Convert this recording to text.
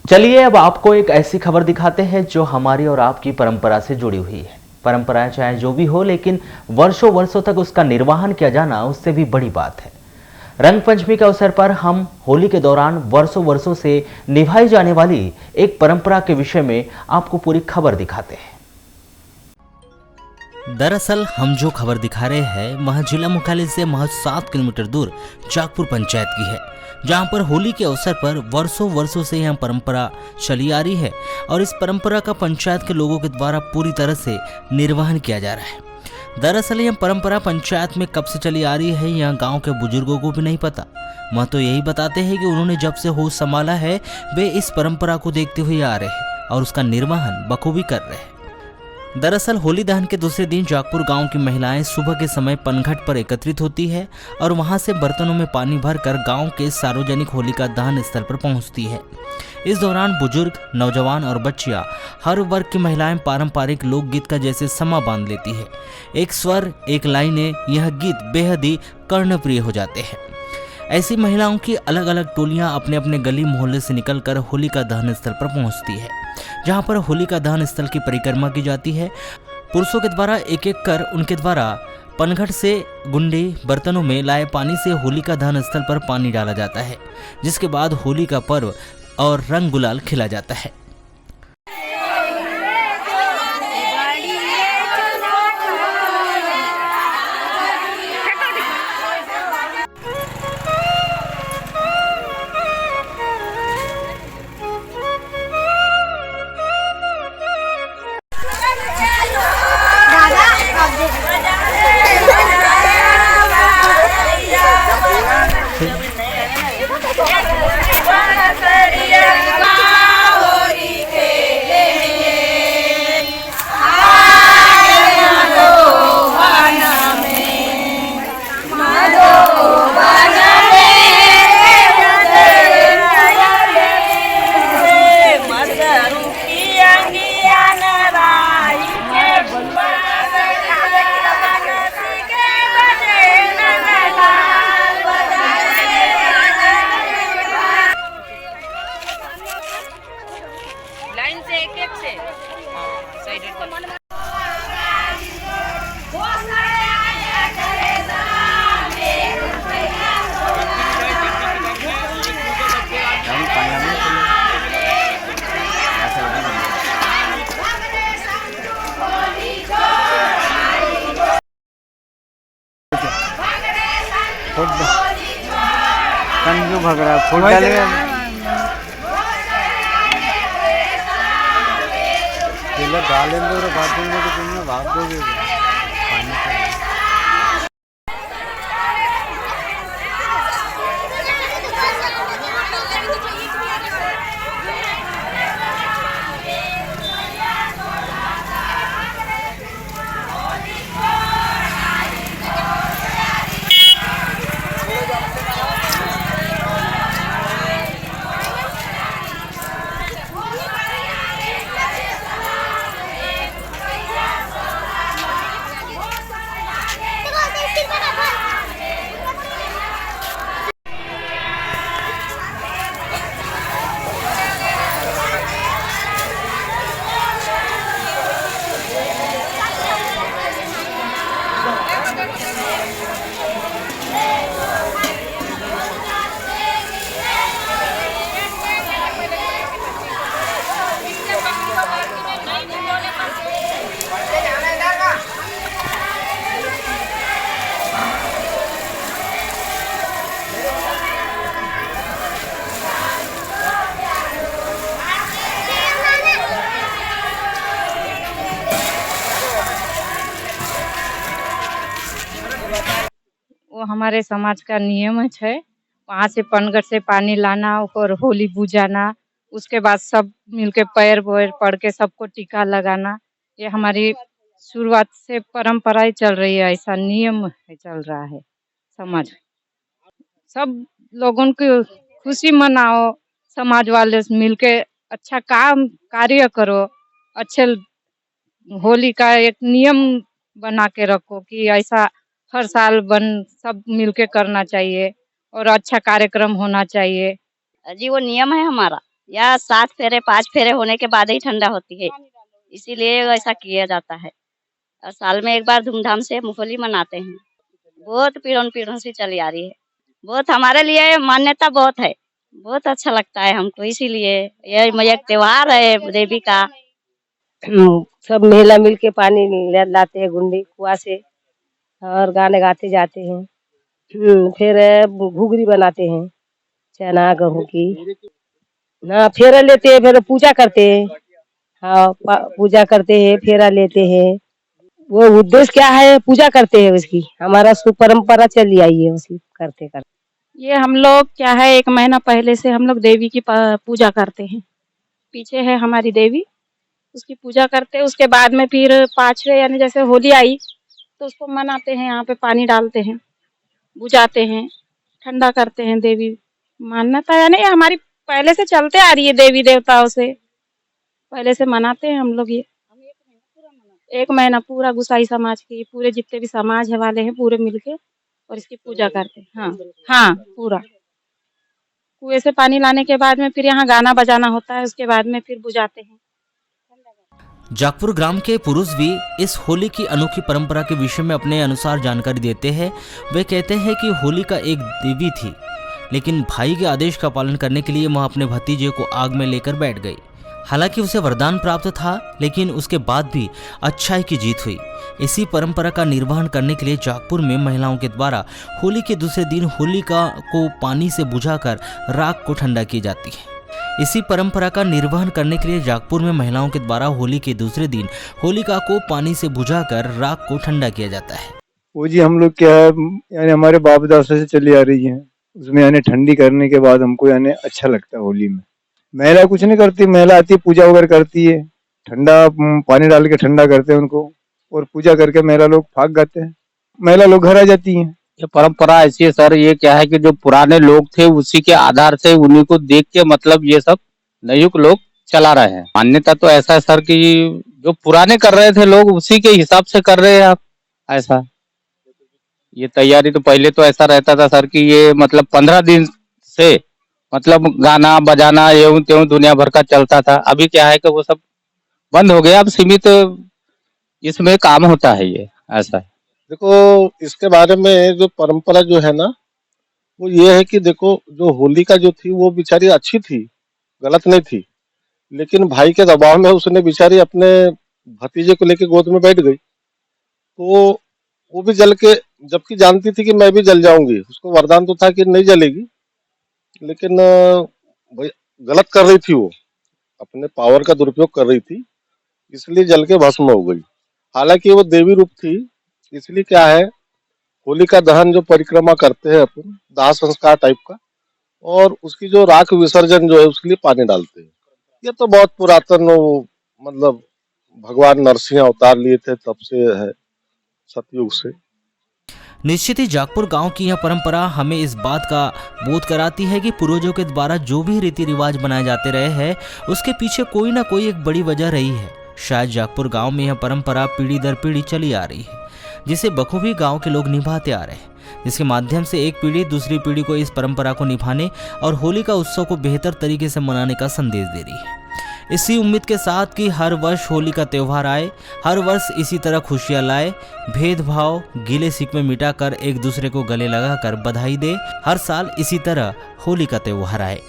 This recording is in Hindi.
चलिए अब आपको एक ऐसी खबर दिखाते हैं जो हमारी और आपकी परंपरा से जुड़ी हुई है। परंपराएं चाहे जो भी हो, लेकिन वर्षों वर्षों तक उसका निर्वहन किया जाना उससे भी बड़ी बात है। रंग पंचमी के अवसर पर हम होली के दौरान वर्षों वर्षों से निभाई जाने वाली एक परंपरा के विषय में आपको पूरी खबर दिखाते हैं। दरअसल हम जो खबर दिखा रहे हैं वह जिला मुख्यालय से महज 7 किलोमीटर दूर जागपुर पंचायत की है, जहां पर होली के अवसर पर वर्षों वर्षों से यह परंपरा चली आ रही है और इस परंपरा का पंचायत के लोगों के द्वारा पूरी तरह से निर्वहन किया जा रहा है। दरअसल यह परंपरा पंचायत में कब से चली आ रही है यह गांव के बुजुर्गों को भी नहीं पता। वह तो यही बताते हैं कि उन्होंने जब से होश संभाला है वे इस परंपरा को देखते हुए आ रहे हैं और उसका निर्वहन बखूबी कर रहे हैं। दरअसल होली दहन के दूसरे दिन जागपुर गांव की महिलाएं सुबह के समय पनघट पर एकत्रित होती है और वहां से बर्तनों में पानी भरकर गांव के सार्वजनिक होलिका दहन स्थल पर पहुंचती है। इस दौरान बुजुर्ग, नौजवान और बच्चियां, हर वर्ग की महिलाएं पारंपरिक लोकगीत का जैसे समा बांध लेती है। एक स्वर, एक लाइनें, यह गीत बेहद ही कर्णप्रिय हो जाते हैं। ऐसी महिलाओं की अलग अलग टोलियां अपने अपने गली मोहल्ले से निकलकर होलिका दहन स्थल पर पहुंचती है, जहां पर होलिका दहन स्थल की परिक्रमा की जाती है। पुरुषों के द्वारा एक एक कर उनके द्वारा पनघट से गुंडे बर्तनों में लाए पानी से होलिका दहन स्थल पर पानी डाला जाता है, जिसके बाद होली का पर्व और रंग गुलाल खिला जाता है। लाइन से एक एक से साइड कंजू भग रहा है, फुल डालेगा डालेंगे और भाग देंगे तो तुमने भाग दोगे पानी से। वो हमारे समाज का नियम है। वहाँ से पनघट से पानी लाना और होली बुझाना, उसके बाद सब मिलके पैर वैर पड़ के सबको टीका लगाना। ये हमारी शुरुआत से परंपरा ही चल रही है, ऐसा नियम है चल रहा है समाज। सब लोगों की खुशी मनाओ, समाज वाले मिलके अच्छा काम कार्य करो, अच्छे होली का एक नियम बना के रखो कि ऐसा हर साल सब मिलके करना चाहिए और अच्छा कार्यक्रम होना चाहिए। जी वो नियम है हमारा। या 7 फेरे 5 फेरे होने के बाद ही ठंडा होती है, इसीलिए ऐसा किया जाता है। और साल में एक बार धूमधाम से होली मनाते हैं। बहुत पीढ़ों से चली आ रही है। बहुत हमारे लिए मान्यता बहुत है, बहुत अच्छा लगता है हमको, इसीलिए ये एक त्योहार है देवी का। सब महिला मिल के पानी लाते हैं गुंडी कुआं से और गाने गाते जाते हैं। फिर घुघरी बनाते हैं चना गेहूं की ना, फेरा लेते हैं, फिर पूजा करते हैं। हाँ, पूजा करते हैं, फेरा लेते हैं। वो उद्देश्य क्या है, पूजा करते हैं उसकी, हमारा परंपरा चली आई है उसी करते करते। ये हम लोग क्या है 1 महीना पहले से हम लोग देवी की पूजा करते हैं। पीछे है हमारी देवी, उसकी पूजा करते हैं। उसके बाद में फिर 5वें यानी जैसे होली आई तो उसको मनाते हैं, यहाँ पे पानी डालते हैं, बुझाते हैं, ठंडा करते हैं। देवी मान्यता यानी हमारी पहले से चलते आ रही है, देवी देवताओं से पहले से मनाते हैं हम लोग। ये 1 महीना पूरा गुसाई समाज की, पूरे जितने भी समाज है वाले हैं पूरे मिलके और इसकी पूजा करते हैं। हाँ हाँ, पूरा कुएं से पानी लाने के बाद में फिर यहाँ गाना बजाना होता है, उसके बाद में फिर बुझाते हैं। जागपुर ग्राम के पुरुष भी इस होली की अनोखी परंपरा के विषय में अपने अनुसार जानकारी देते हैं। वे कहते हैं कि होली का एक देवी थी, लेकिन भाई के आदेश का पालन करने के लिए वह अपने भतीजे को आग में लेकर बैठ गई। हालांकि उसे वरदान प्राप्त था, लेकिन उसके बाद भी अच्छाई की जीत हुई। इसी परंपरा का निर्वहन करने के लिए जागपुर में महिलाओं के द्वारा होली के दूसरे दिन होलिका को पानी से बुझाकर राख को ठंडा की जाती है। इसी परंपरा का निर्वहन करने के लिए जागपुर में महिलाओं के द्वारा होली के दूसरे दिन होलिका को पानी से बुझाकर राख को ठंडा किया जाता है। वो जी हम लोग क्या है, यानी हमारे बाप दादा से चली आ रही है, उसमें यानी ठंडी करने के बाद हमको यानी अच्छा लगता है। होली में महिला कुछ नहीं करती, महिला आती है पूजा वगैरह करती है, ठंडा पानी डाल के ठंडा करते हैं उनको और पूजा करके महिला लोग भाग जाते हैं, महिला लोग घर आ जाती हैं। ये परंपरा ऐसी है सर, ये क्या है कि जो पुराने लोग थे उसी के आधार से उन्हीं को देख के मतलब ये सब नयुग लोग चला रहे हैं। मान्यता तो ऐसा है सर कि जो पुराने कर रहे थे लोग उसी के हिसाब से कर रहे हैं आप। ऐसा ये तैयारी तो पहले तो ऐसा रहता था सर कि ये मतलब 15 दिन से मतलब गाना बजाना एवं त्यों दुनिया भर का चलता था। अभी क्या है कि वो सब बंद हो गया, अब सीमित इसमें काम होता है। ये ऐसा है। देखो इसके बारे में जो परंपरा जो है ना, वो ये है कि देखो जो होलिका जो थी वो बेचारी अच्छी थी, गलत नहीं थी, लेकिन भाई के दबाव में उसने बेचारी अपने भतीजे को लेके गोद में बैठ गई, तो वो भी जल के, जबकि जानती थी कि मैं भी जल जाऊंगी, उसको वरदान तो था कि नहीं जलेगी, लेकिन भाई गलत कर रही थी, वो अपने पावर का दुरुपयोग कर रही थी, इसलिए जल के भस्म हो गई। हालांकि वो देवी रूप थी, इसलिए क्या है होलिका दहन जो परिक्रमा करते हैं अपन दाह संस्कार टाइप का, और उसकी जो राख विसर्जन जो है उसके लिए पानी डालते हैं। ये तो बहुत पुरातन मतलब भगवान नरसिंह अवतार लिए थे तब से है, सतयुग से। निश्चित ही जागपुर गांव की यह परंपरा हमें इस बात का बोध कराती है कि पूर्वजों के द्वारा जो भी रीति रिवाज बनाए जाते रहे हैं उसके पीछे कोई ना कोई एक बड़ी वजह रही है। शायद जागपुर गांव में यह परंपरा पीढ़ी दर पीढ़ी चली आ रही है, जिसे बखूबी गांव के लोग निभाते आ रहे हैं, जिसके माध्यम से एक पीढ़ी दूसरी पीढ़ी को इस परंपरा को निभाने और होली का उत्सव को बेहतर तरीके से मनाने का संदेश दे रही है। इसी उम्मीद के साथ कि हर वर्ष होली का त्यौहार आए, हर वर्ष इसी तरह खुशियां लाए, भेदभाव गिले शिकवे मिटाकर एक दूसरे को गले लगाकर बधाई दे, हर साल इसी तरह होली का त्यौहार आए।